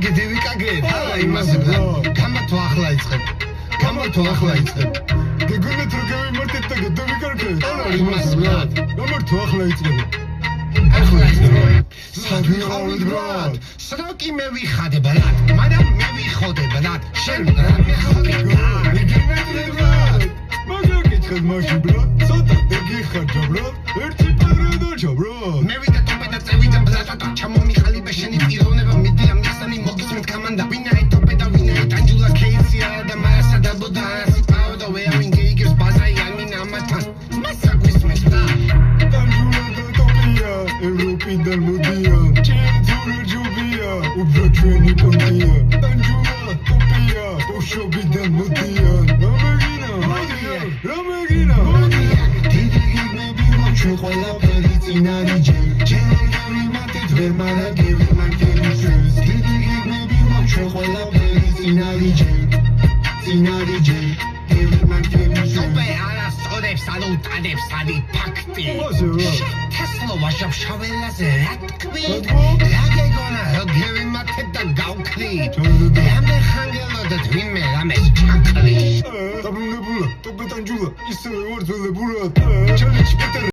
გდივი კაგეთ არა იმასე გამართო ახლა იწყებ გეგონეთ რომ გავიმართეთ და გდივი კაგეთ არა იმასე გამართო ახლა იწყებ საგვიყავით ბრატ სროკი მე ვიხადე ბრატ მაგრამ მე ვიხოდე ბრატ შენ რა მიხოდე მაგრამ გითხარ მაშინ ბრატ ცოტა დაგიხარჯა ბრატ ერთი პარადოჩა ბრატ მე ვიდა ტოპედა წევიდა ბრატ ჩამომიხალი ბეშენი პიროვნება მიდი ამ ნახსანი მოგისმენთ კამანდა ვინაი ტოპედა ვინაი ტანჯულა კეიცია და მარასა და ბოდას პაუდა ვეავინ გეიგებს ბაზაი ამინა ამათას მასა გვისმენთ და ტანჯულა და ტოპია ევროპიდან მოდიან ჩემძურა ჯობია უფრო ჩვენი პონტია ტანჯულა ტოპია ბოშობიდან მოდიან რამეგინა დიდი გიგნები ჩვენ ყველაფერი წინ არიჯე ჯერგები მარტით ვერ მარაგები მანქები შენს დიდი გიგნები ჩვენ ყველაფერი წინ არიჯე სოპე არასწორებს არ უტანებს არი ფაქტი შეთესლო ვაშავშაველაზე რა თქვი რა გეგონა რომ გევიმართეთ და გავქრით რამდენ ხანგელოდეთ ვინმე რამეს ჩაქრით დაბრუნებულა ტოპეტანჯულა ისევე ვარ ძველებურად ჩალეჩი პეტერ